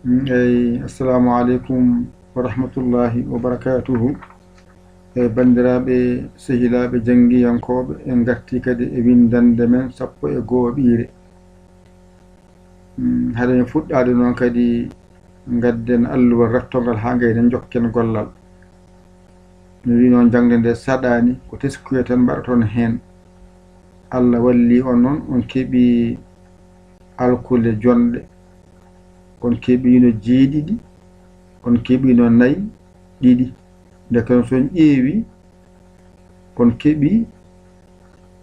assalamu alaikum wa rahmatullahi wa barakatuhu. Bandiraɓe sehilaɓe jangiyankoɓe en garti kadi e windande men sappo e goho ɓiire. Haɗa en fuɗɗade noon kadi gadden alluwal rattogal ha gayden jokken gollal. Mi wi noon jangde nde saɗani ko teskuye tan mbaɗaton hen. Allah walli on noon on keeɓi alkule jonɗe, on keeɓino jeeɗiɗi, on keeɓino nayi ɗiɗi, nde kan son ƴeewi on keeɓi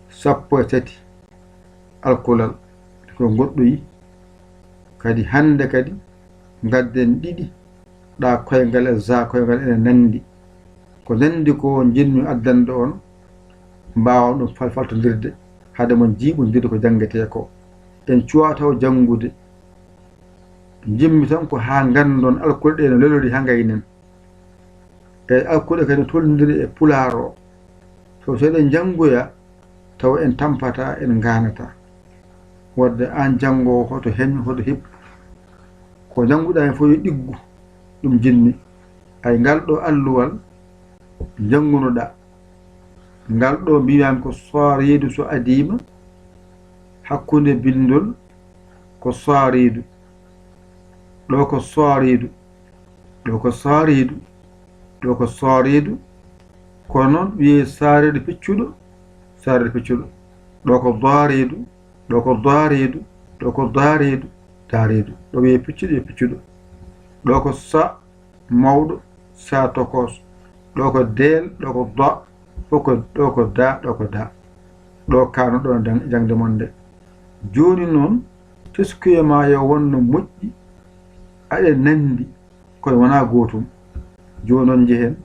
13 alkulal ko goɗɗoyi. Kadi hande kadi gadden ɗiɗi ɗa koyngal e za koyngal ene nandi. Ko nandi ko jinmi addande on mbawon ɗum faltodirde hade mon jiiɓodirde ko jangete ko. En cuwataw jangude, jimmi tan ko ha gandon alkuɗe ɗe no lelori ha gaynen. E alkuɗe kadi tollidiri e pular o, so eɗen jangoya taw en tampata en ganata wadde an jangowo hoto heñ hoto heppu ko janguɗa hen fof yo ɗiggu. ɗum jinmi ay ngal ɗo alluwal jangunoɗa, ngal ɗo mbiyami ko soreedu so adima hakkunde bindol ko soreedu, ɗo ko soreedu, ɗo ko soreedu, ɗo ko soreedu, kono noon wiye sareedu piccuɗo, sareedu piccuɗo, ɗo ko dareedu, ɗo ko dareedu, ɗo ko dareedu, dareedu, ɗo wiye piccuɗo e piccuɗo, ɗo ko sa mawɗo, sa tokos, ɗo ko del, ɗo ko da, ɗo ko da, ɗo ko da, ɗo kano ɗo jangde mon nde. Joni noon teskuye ma yo wonno moƴƴi aɗe nandi koye wona gotum. Joni noon jehen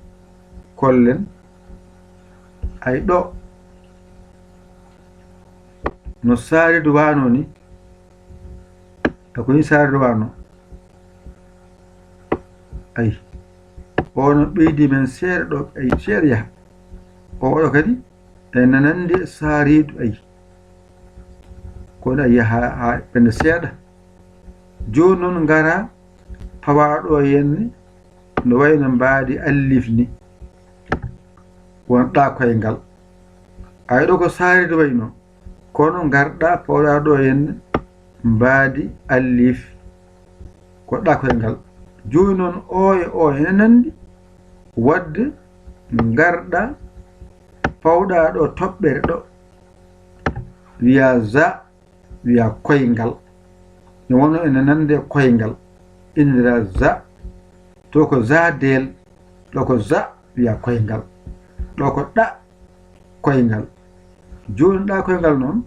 kollen ay ɗo no sareedu wano ni, ako ni sareedu wano ay ono ɓeydi men seeɗa ɗo ay seeɗa yaha o oɗo kadi ene nandi sareedu ay kono a yiya ha ɓende seeɗa. Joni noon ngara pawaɗo henne no wayno mbaadi allif ni wonɗa koyngal. Ay ɗo ko sareedu wayno kono garɗa pawɗa ɗo henne mbaadi allif koɗɗa koyngal. Joni noon o e o ene nandi wadde garɗa pawɗa ɗo toɓɓere ɗo wiya za wiya koyngal, no wonno ene nande koyngal indira za, to ko za del, ɗo ko za wiya koyngal, ɗo ko ɗa koyngal. Joni ɗa koyngal noon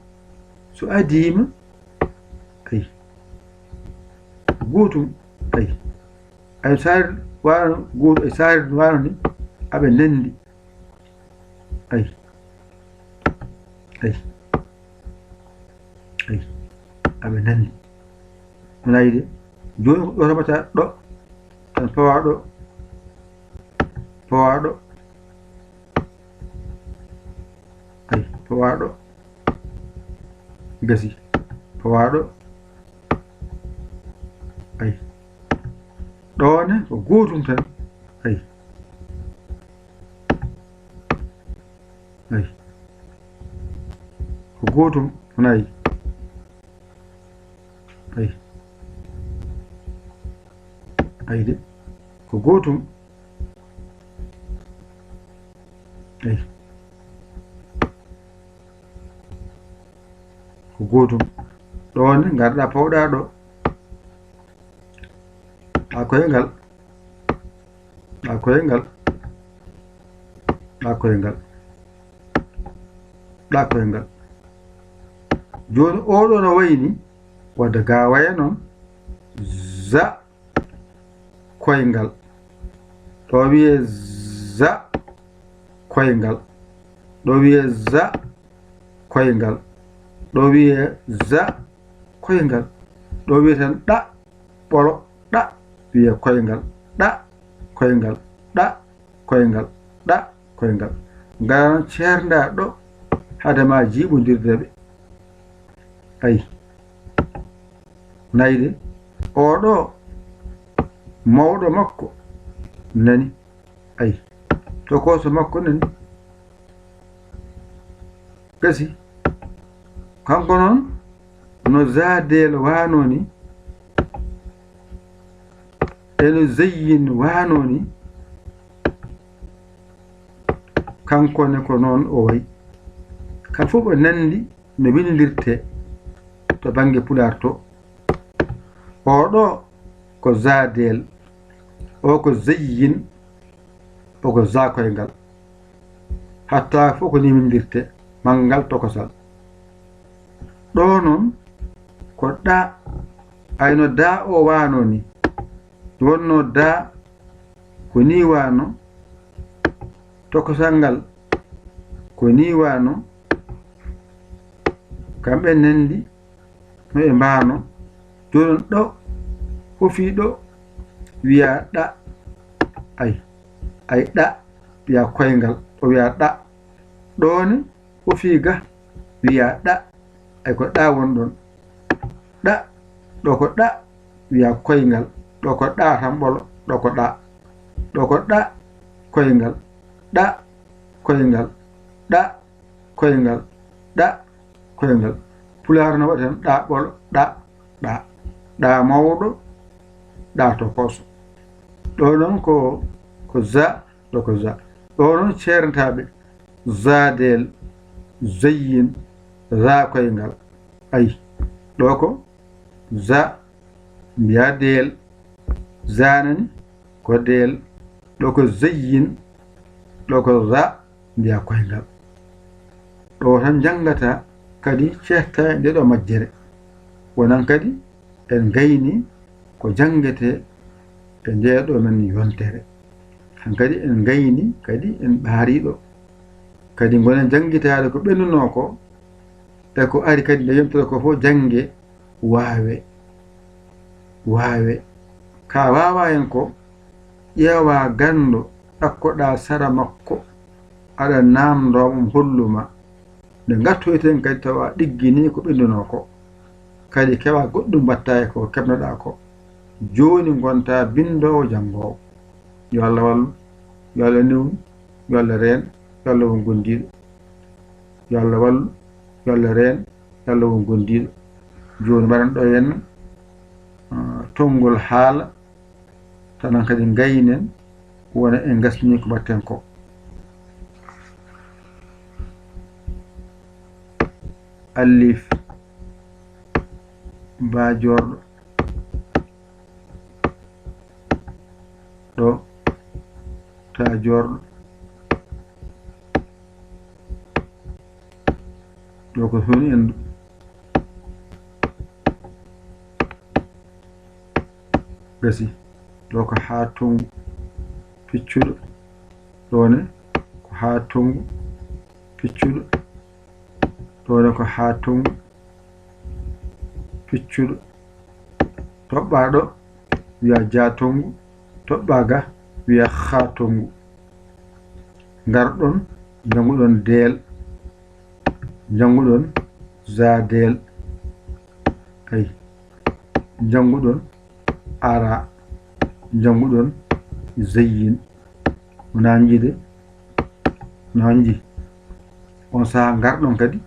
so adima ay gotum ay sare wano goto e sare wano ni aɓe nandi ay aɓe nandi nayi de. Joni ɗo rabata ɗo tan pawaɗo ay pawaɗo gasi pawaɗo ay ɗone ko gotum tan ay ko gotum nayi ay de ko gotum ko gotum ɗone garɗa pawɗa ɗo ɗa koyngal, ɗa koyngal, ɗa koyngal, ɗa koyngal. Joni oɗo no wayni wadde ga waya noon za koyngal, ɗo wiye za koyngal, ɗo wiye za koyngal, ɗo wiye za koyngal, ɗo wiye tan ɗa ɓolo ɗa wiye koyngal, ɗa koyngal, ɗa koyngal, ɗa koyngal. Ngara noon ceerda ɗo hadema jiiɓodirdeɓe ay nayde oɗo mawɗo makko nani ay tokoso makko nani gasi kanko noon no zadel wanoni eno zeyyin wanoni kankone ko noon o wayi kam fof o nandi no windirte to bange pular to oɗo ko zadel o ko zeyyin o ko zakoyngal hatta fof ko ni windirte mangal tokosal ɗo noon ko ɗa ayno da o wano ni wonno da ko ni wano tokosal ngal ko ni wano kamɓe nandi no e mbano jonon ɗo fofi ɗo wiya ɗa ay ɗa wiya koyngal o wiya ɗa ɗone fofi ga wiya ɗa ay ko ɗa wonɗon ɗa ɗo ko ɗa wiya koyngal ɗo ko ɗa tan ɓolo ɗo ko ɗa ɗo ko ɗa koyngal ɗa koyngal ɗa koyngal ɗa koyngal pular no waɗen ɗa ɓolo ɗa ɗa ɗa mawɗo ɗa tokoso ɗo noon ko za ɗo ko za ɗo noon ceernataɓe zadel zeyyin za koyngal ayi ɗo ko za mbiya del zanani ko del ɗo ko zeyyin ɗo ko za mbiya koyngal ɗo tan jangata kadi ceerta e nde ɗo majjere wonan kadi en gayni ko jangete e nde ɗo men yontere han kadi en gayni kadi en ɓaariɗo kadi gonen jangitade ko ɓennuno ko e ko ari kadi nde yontere ko fof jange waawe ka wawa hen ko ƴeewa gando ɗakkoɗa sara makko aɗa namdomum holluma nde gattoyten kadi tawa ɗiggini ko ɓennuno ko kadi kewa goɗɗum mbatta e ko keɓnoɗa ko joni gonta bindowo jangowo yo Allah wallu yo Allah newnu yo Allah reen yo Allah won gondiɗo yo Allah wallu yo Allah reen yo Allah won gondiɗo joni mbaɗan ɗo henna tongol haala tanan kadi gaynen wona en gasni ko mbatten ko alif bajorɗo ɗo ta jorɗo ɗo ko honi endu gasi ɗo ko ha tongu piccuɗo ɗone ko ha tongu piccuɗo ɗone ko ha tongu piccuɗo toɓɓaɗo wiya jatongu toɓɓaga wiya hatongu garɗon janguɗon del janguɗon zadel ay janguɗon ara janguɗon zeyyin nanjide nanji on saha garɗon kadi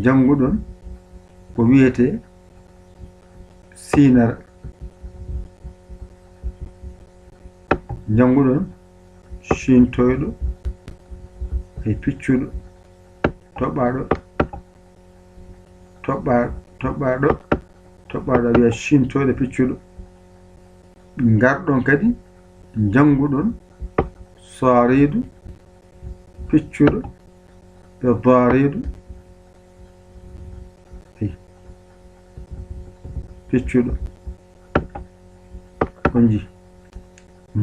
janguɗon ko wiyete sinar janguɗon shintoyɗo e piccuɗo toɓɓaɗo wiya shintoyɗo piccuɗo garɗon kadi janguɗon saridu piccuɗo e daridu piccuɗo on ji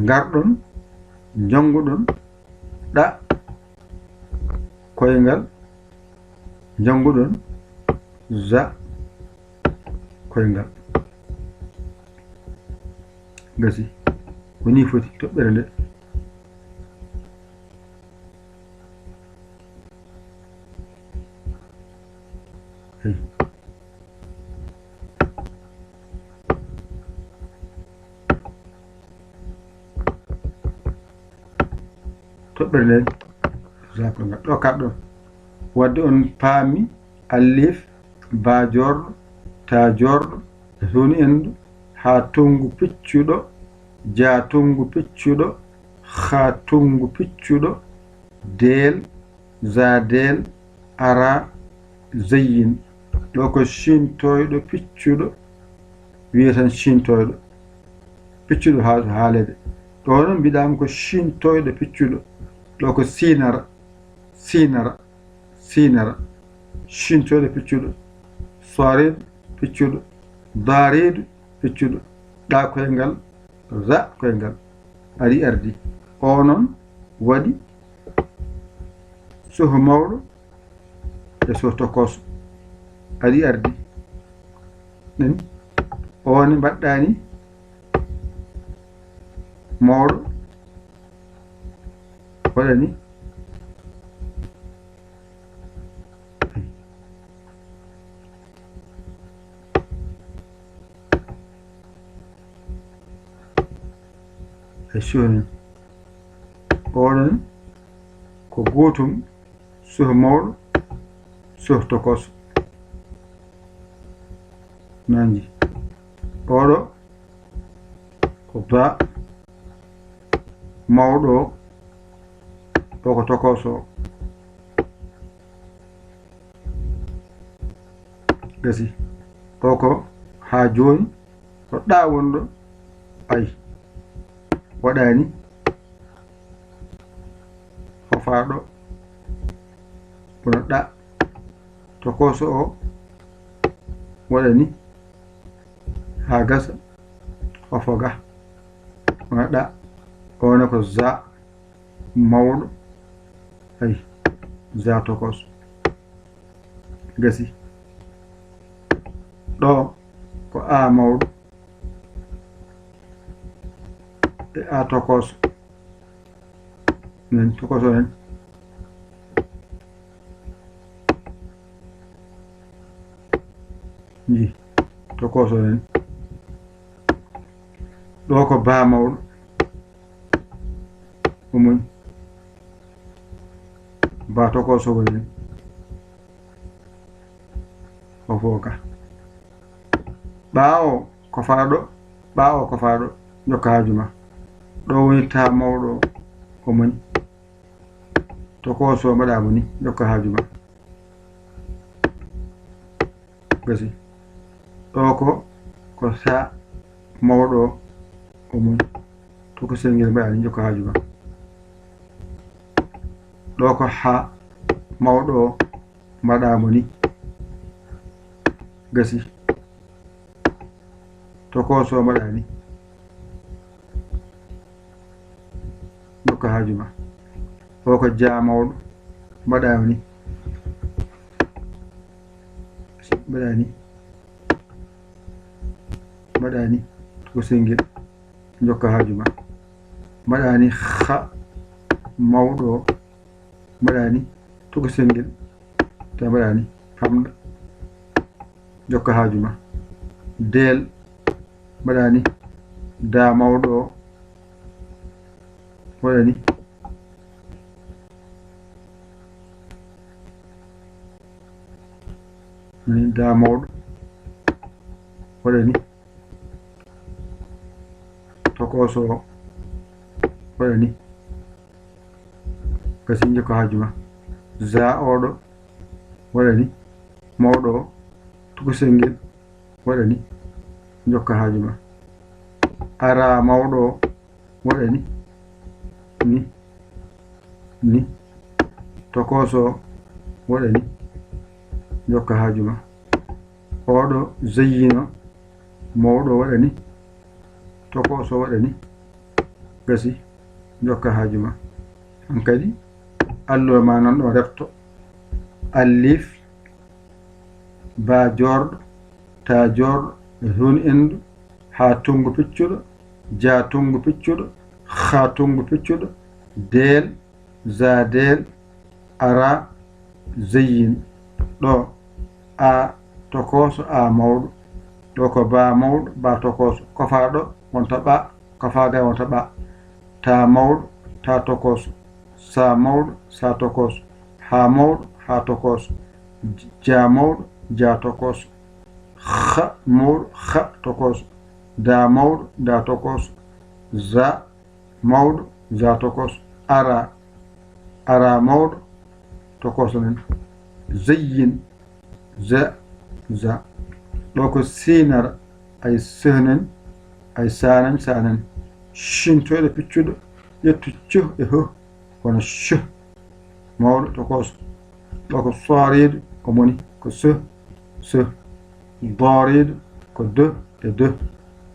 garɗon janguɗon ɗa koyngal janguɗon za koyngal gasi woni foti toɓɓere nde toɓɓere nden za koyngal ɗo kaɗɗon wadde on paami allif ba jorɗo ta jorɗo zoni endu ha tongu piccuɗo ja tongu piccuɗo ha tongu piccuɗo del za del ara zeyyin ɗo ko shintoyɗo piccuɗo wiyetan shintoyɗo piccuɗo haalede ɗo noon mbiɗama ko shintoyɗo piccuɗo ɗo ko sinara sinara sinara shintoyɗo piccuɗo soiriɗo piccuɗo daariɗo piccuɗo ɗa koyngal za koyngal ari ardi o noon waɗi soho mawɗo e soho tokoso ari ardi nani o ne mbaɗɗani mawɗo waɗani e sohni oɗon ko gotum soho mawɗo soho tokoso nanji oɗo ko ba mawɗo o ko tokoso gasi o ko ha joni ko ɗa wonɗo ay waɗani fofaɗo bono ɗa tokoso o waɗani ha gasa fofoga bono ɗa ono ko za mawɗo ay za tokoso gasi ɗo ko a mawɗo e a tokoso nen tokoso en ji tokoso en ɗo ko ba mawɗo omon ba tokoso woni o foka ɓawo ko faɗo jokka hajuma ɗo woni ta mawɗo ko moni tokoso mbaɗamo ni jokka hajuma gasi ɗo ko sa mawɗo o moni toko sengel mbaɗani jokka hajuma ɗo ko ha mawɗo mbaɗamo ni gasi tokoso mbaɗani jokka hajuma o ko ja mawɗo mbaɗama ni mbaɗani toko sengel jokka hajuma mbaɗani ha mawɗo mbaɗani toko sengel ta mbaɗani famɗa jokka hajuma del mbaɗani da mawɗo waɗani da mawɗo waɗani tokoso waɗani kasi jokka hajuma za oɗo waɗani mawɗo toko sengel waɗani jokka hajuma ara mawɗo waɗani ni tokoso waɗani jokka hajuma oɗo zeyyino mawɗo waɗani tokoso waɗani gasi jokka hajuma hankadi alluwa ma noon ɗo refto allif ba jorɗo ta jorɗo zone endu ha tongu piccuɗo ja tongu piccuɗo ha tongu piccuɗo del za del ara zeyyin ɗo a tokoso a mawɗo ɗo ko ba mawɗo ba tokoso kofaɗo wonta ɓa kofaga wonta ɓa ta mawɗo ta tokoso sa mawɗo sa tokoso ha mawɗo ha tokoso ja mawɗo ja tokoso ha mawɗo ha tokoso da mawɗo da tokoso za mawɗo za tokoso ara ara mawɗo tokoso nen zayyin za za ɗo ko sinara ay sehnen ay sanen sanen shintoɗo piccuɗo ƴettu cuh e ho kono chuh mawɗo tokoso ɗo ko sorido ko moni ko seh seh dorido ko de e de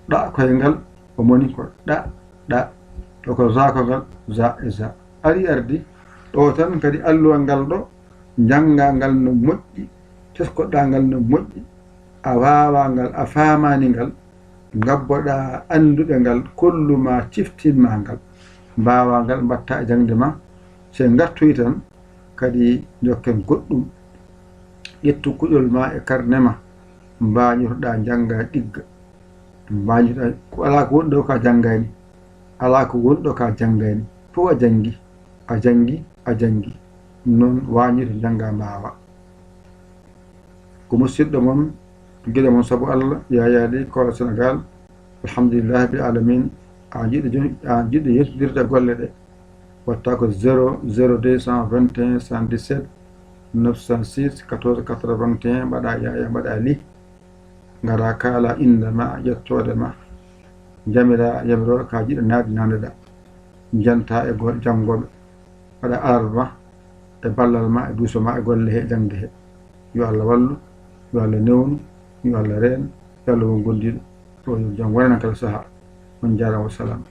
ɗa koyngal ko moni ko ɗa ɗa ɗo ko zakogal za e za ari ardi ɗo tan kadi alluwal ngal ɗo jannga ngal no moƴƴi teskoɗa ngal no moƴƴi a wawa ngal a famani ngal gabboɗa anduɗe ngal kolluma ciftinma ngal mbawa ngal mbatta e jangde ma se gartoyi tan kadi jokken goɗɗum ƴettu kuƴol ma e karne ma mbañotoɗa jangga ɗigga mbañotoɗa ala ko woni ɗo ka janggani ala ko woni ɗo ka janggani fof a jangi a jangi a jangi noon wañirto jangga mbawa ko musidɗo moon gueɗe moon saabu Allah yayade kola Sénégal alhamdulillahi bil alamin a jiɗɗo yettodirde golle ɗe watta ko 00221 117 906 14 81 mbaɗa yaya mbaɗa li gara kala inde ma ƴettode ma jamira yamiroɗo ka jiɗɗo naade nandeɗa janta e janggoɓe waɗa arde ma e ballal ma e duuso ma e golle he jangde he yo Allah wallu yo Allah newnu yo Allah reen yo Allah won gondiɗo o yo jam wonana kala saaha on jarama wassalam